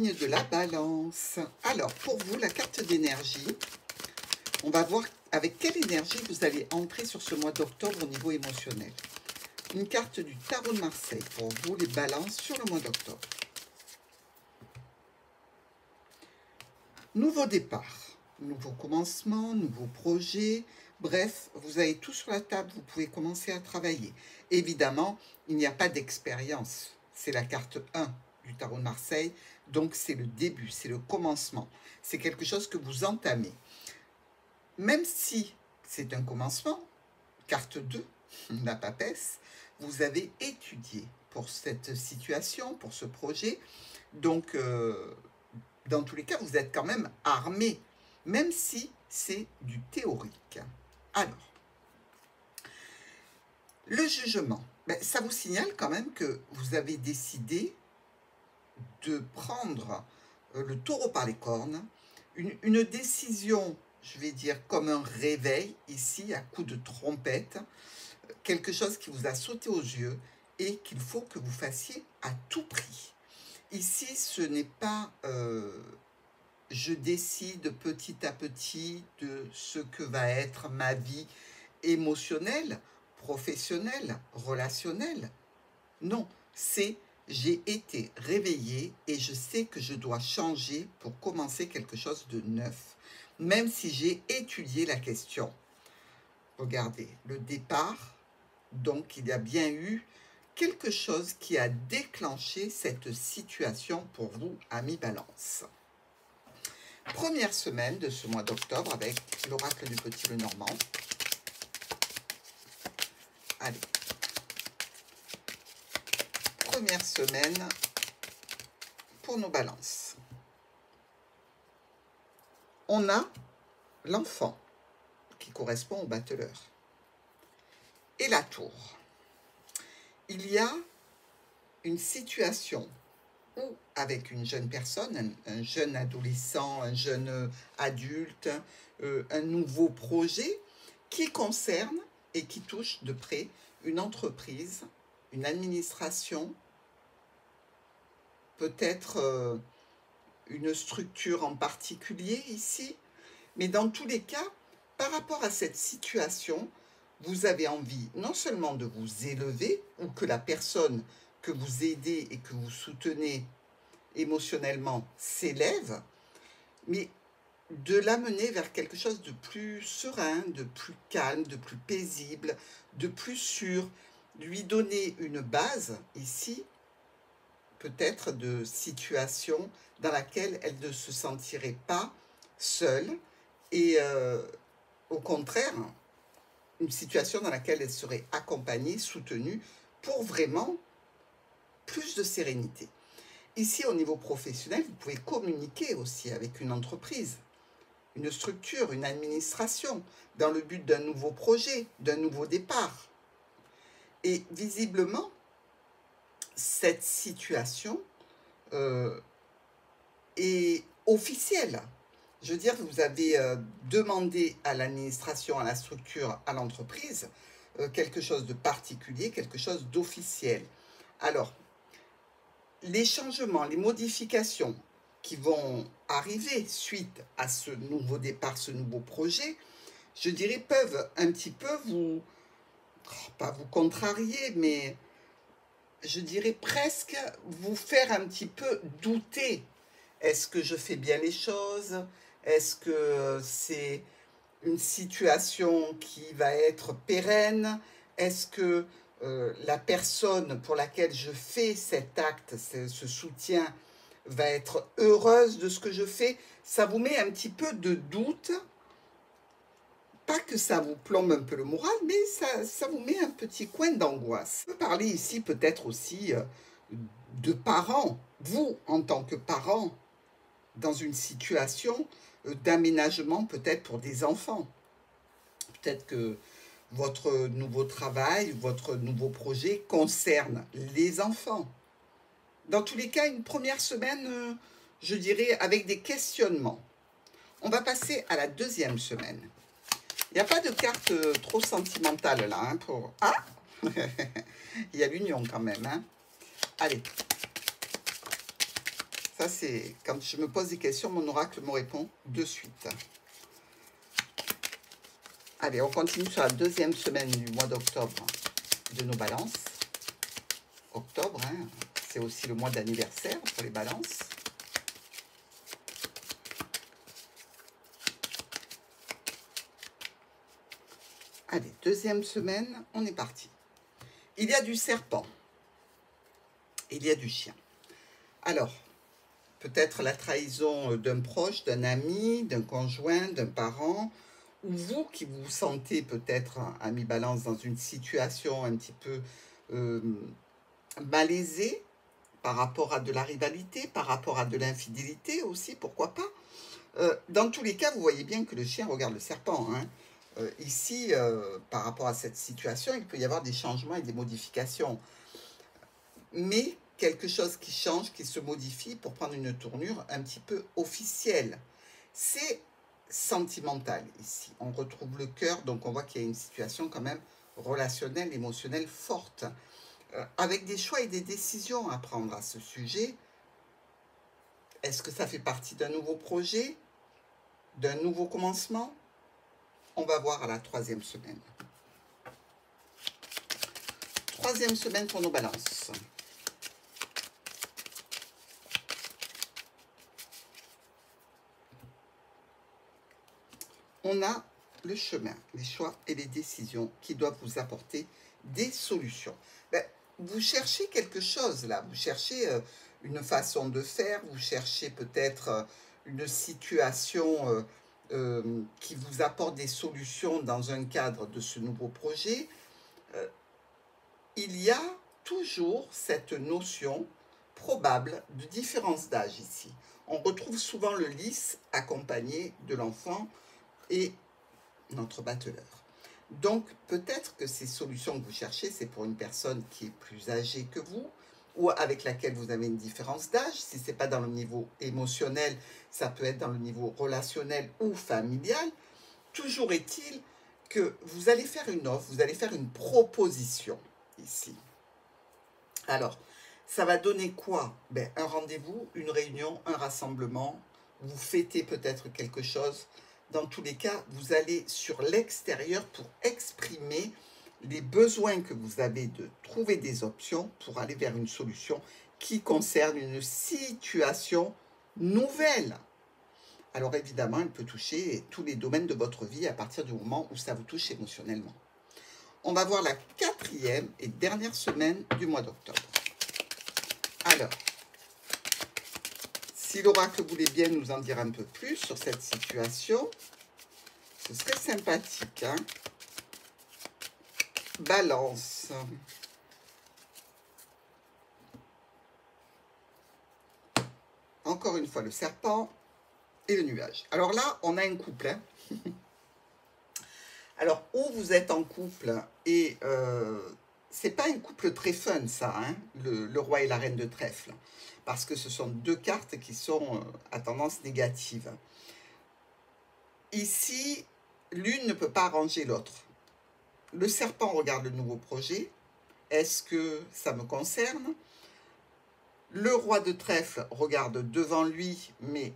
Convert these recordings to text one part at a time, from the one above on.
signe de la balance. Alors, pour vous, la carte d'énergie, on va voir avec quelle énergie vous allez entrer sur ce mois d'octobre au niveau émotionnel. Une carte du tarot de Marseille pour vous, les balances sur le mois d'octobre. Nouveau départ, nouveau commencement, nouveau projet. Bref, vous avez tout sur la table, vous pouvez commencer à travailler. Évidemment, il n'y a pas d'expérience. C'est la carte 1 du tarot de Marseille. Donc, c'est le début, c'est le commencement. C'est quelque chose que vous entamez. Même si c'est un commencement, carte 2, la papesse, vous avez étudié pour cette situation, pour ce projet. Donc, dans tous les cas, vous êtes quand même armé, même si c'est du théorique. Alors, le jugement, ça vous signale quand même que vous avez décidé de prendre le taureau par les cornes, une décision, je vais dire, comme un réveil, ici, à coup de trompette, quelque chose qui vous a sauté aux yeux et qu'il faut que vous fassiez à tout prix. Ici, ce n'est pas je décide petit à petit de ce que va être ma vie émotionnelle, professionnelle, relationnelle. Non, c'est j'ai été réveillée et je sais que je dois changer pour commencer quelque chose de neuf, même si j'ai étudié la question. Regardez, le départ, donc il y a bien eu quelque chose qui a déclenché cette situation pour vous, amis Balance. Première semaine de ce mois d'octobre avec l'oracle du Petit Lenormand. Allez. Première semaine pour nos balances. On a l'enfant qui correspond au battleur et la tour. Il y a une situation ou avec une jeune personne, un jeune adolescent, un jeune adulte, un nouveau projet qui concerne et qui touche de près une entreprise, une administration, peut-être une structure en particulier ici, mais dans tous les cas, par rapport à cette situation, vous avez envie non seulement de vous élever ou que la personne que vous aidez et que vous soutenez émotionnellement s'élève, mais de l'amener vers quelque chose de plus serein, de plus calme, de plus paisible, de plus sûr, lui donner une base ici, peut-être de situation dans laquelle elle ne se sentirait pas seule et au contraire, une situation dans laquelle elle serait accompagnée, soutenue pour vraiment plus de sérénité. Ici, au niveau professionnel, vous pouvez communiquer aussi avec une entreprise, une structure, une administration, dans le but d'un nouveau projet, d'un nouveau départ. Et visiblement, cette situation est officielle. Je veux dire, vous avez demandé à l'administration, à la structure, à l'entreprise, quelque chose de particulier, quelque chose d'officiel. Alors, les changements, les modifications qui vont arriver suite à ce nouveau départ, ce nouveau projet, je dirais, peuvent un petit peu vous, pas vous contrarier, mais je dirais presque vous faire un petit peu douter. Est-ce que je fais bien les choses? Est-ce que c'est une situation qui va être pérenne? Est-ce que la personne pour laquelle je fais cet acte, ce soutien, va être heureuse de ce que je fais? Ça vous met un petit peu de doute. Pas que ça vous plombe un peu le moral, mais ça vous met un petit coin d'angoisse. On peut parler ici peut-être aussi de parents. Vous, en tant que parent, dans une situation d'aménagement peut-être pour des enfants. Peut-être que votre nouveau travail, votre nouveau projet concerne les enfants. Dans tous les cas, une première semaine, je dirais, avec des questionnements. On va passer à la deuxième semaine. Il n'y a pas de carte trop sentimentale là. Hein, pour... Ah il y a l'union quand même. Hein. Allez. Ça, c'est quand je me pose des questions, mon oracle me répond de suite. Allez, on continue sur la deuxième semaine du mois d'octobre de nos balances. Octobre, hein, c'est aussi le mois d'anniversaire pour les balances. Allez, deuxième semaine, on est parti. Il y a du serpent. Il y a du chien. Alors, peut-être la trahison d'un proche, d'un ami, d'un conjoint, d'un parent, ou vous qui vous sentez peut-être, ami balance, dans une situation un petit peu malaisée par rapport à de la rivalité, par rapport à de l'infidélité aussi, pourquoi pas. Dans tous les cas, vous voyez bien que le chien regarde le serpent. Hein. Ici, par rapport à cette situation, il peut y avoir des changements et des modifications. Mais quelque chose qui change, qui se modifie pour prendre une tournure un petit peu officielle. C'est sentimental ici. On retrouve le cœur, donc on voit qu'il y a une situation quand même relationnelle, émotionnelle forte. Avec des choix et des décisions à prendre à ce sujet. Est-ce que ça fait partie d'un nouveau projet, d'un nouveau commencement? On va voir à la troisième semaine. Troisième semaine pour nos balances. On a le chemin, les choix et les décisions qui doivent vous apporter des solutions. Vous cherchez quelque chose là, vous cherchez une façon de faire, vous cherchez peut-être une situation qui vous apporte des solutions dans un cadre de ce nouveau projet. Il y a toujours cette notion probable de différence d'âge ici. On retrouve souvent le lys accompagné de l'enfant et notre battleur. Donc, peut-être que ces solutions que vous cherchez, c'est pour une personne qui est plus âgée que vous ou avec laquelle vous avez une différence d'âge. Si ce n'est pas dans le niveau émotionnel, ça peut être dans le niveau relationnel ou familial. Toujours est-il que vous allez faire une offre, vous allez faire une proposition ici. Alors, ça va donner quoi? Un rendez-vous, une réunion, un rassemblement. Vous fêtez peut-être quelque chose. Dans tous les cas, vous allez sur l'extérieur pour exprimer les besoins que vous avez de trouver des options pour aller vers une solution qui concerne une situation nouvelle. Alors évidemment, elle peut toucher tous les domaines de votre vie à partir du moment où ça vous touche émotionnellement. On va voir la quatrième et dernière semaine du mois d'octobre. Alors, si l'oracle voulait bien nous en dire un peu plus sur cette situation, ce serait sympathique. Hein? Balance. Encore une fois, le serpent et le nuage. Alors là, on a un couple. Hein? Alors, où vous êtes en couple et c'est pas un couple très fun, ça, hein, le roi et la reine de trèfle, parce que ce sont deux cartes qui sont à tendance négative. Ici, l'une ne peut pas arranger l'autre. Le serpent regarde le nouveau projet. Est-ce que ça me concerne? Le roi de trèfle regarde devant lui, mais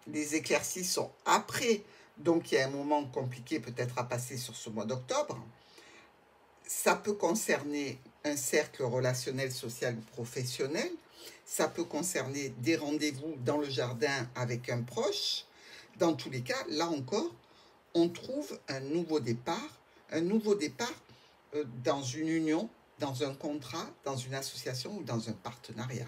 les éclaircies sont après, donc il y a un moment compliqué peut-être à passer sur ce mois d'octobre. Ça peut concerner un cercle relationnel, social ou professionnel. Ça peut concerner des rendez-vous dans le jardin avec un proche. Dans tous les cas, là encore, on trouve un nouveau départ dans une union, dans un contrat, dans une association ou dans un partenariat.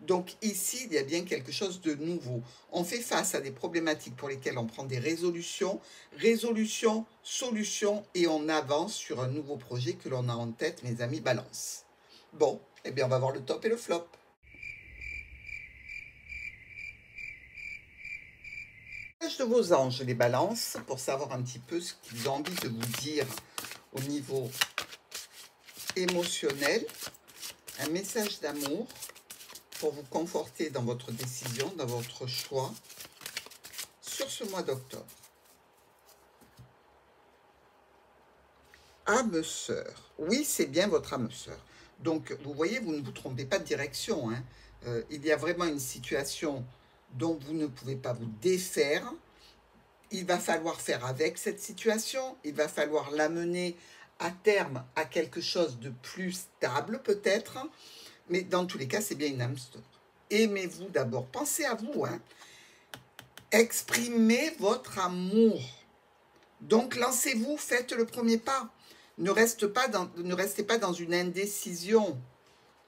Donc ici, il y a bien quelque chose de nouveau. On fait face à des problématiques pour lesquelles on prend des résolutions, solutions, et on avance sur un nouveau projet que l'on a en tête, mes amis balance. Bon, eh bien on va voir le top et le flop. De vos anges, les balances, pour savoir un petit peu ce qu'ils ont envie de vous dire au niveau émotionnel. Un message d'amour pour vous conforter dans votre décision, dans votre choix, sur ce mois d'octobre. Âme sœur. Oui, c'est bien votre âme sœur. Donc, vous voyez, vous ne vous trompez pas de direction. Hein. Il y a vraiment une situation dont vous ne pouvez pas vous défaire. Il va falloir faire avec cette situation. Il va falloir l'amener à terme à quelque chose de plus stable peut-être. Mais dans tous les cas, c'est bien une âme sœur. Aimez-vous d'abord. Pensez à vous. Hein. Exprimez votre amour. Donc, lancez-vous, faites le premier pas. Ne restez pas dans une indécision.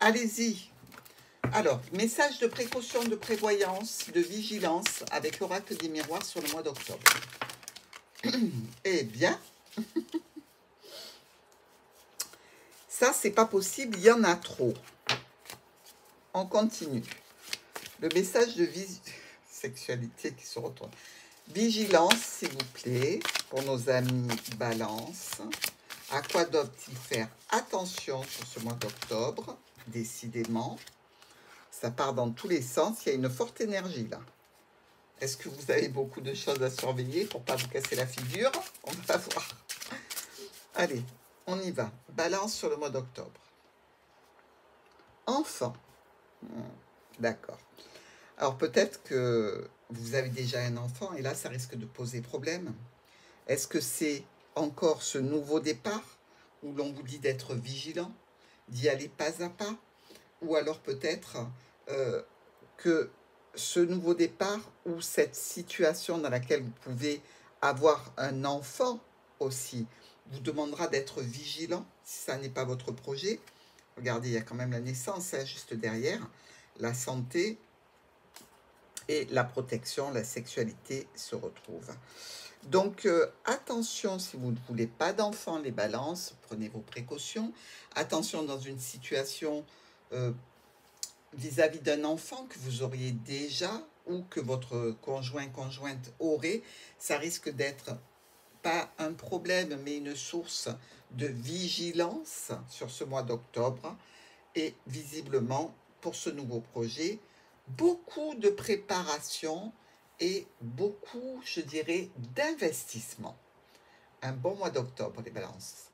Allez-y. Alors, message de précaution, de prévoyance, de vigilance avec l'oracle des miroirs sur le mois d'octobre. Eh bien, ça, c'est pas possible, il y en a trop. On continue. Le message de sexualité qui se retourne. Vigilance, s'il vous plaît, pour nos amis Balance. À quoi doivent-ils faire attention sur ce mois d'octobre? Décidément, ça part dans tous les sens. Il y a une forte énergie là. Est-ce que vous avez beaucoup de choses à surveiller pour ne pas vous casser la figure? On va voir. Allez, on y va. Balance sur le mois d'octobre. Enfant. D'accord. Alors peut-être que vous avez déjà un enfant et là, ça risque de poser problème. Est-ce que c'est encore ce nouveau départ où l'on vous dit d'être vigilant, d'y aller pas à pas? Ou alors peut-être que ce nouveau départ ou cette situation dans laquelle vous pouvez avoir un enfant aussi vous demandera d'être vigilant si ça n'est pas votre projet. Regardez, il y a quand même la naissance hein, juste derrière, la santé et la protection, la sexualité se retrouvent. Donc, attention si vous ne voulez pas d'enfants, les balances, prenez vos précautions. Attention dans une situation vis-à-vis d'un enfant que vous auriez déjà ou que votre conjointe aurait, ça risque d'être pas un problème, mais une source de vigilance sur ce mois d'octobre. Et visiblement, pour ce nouveau projet, beaucoup de préparation et beaucoup, je dirais, d'investissement. Un bon mois d'octobre, les balances.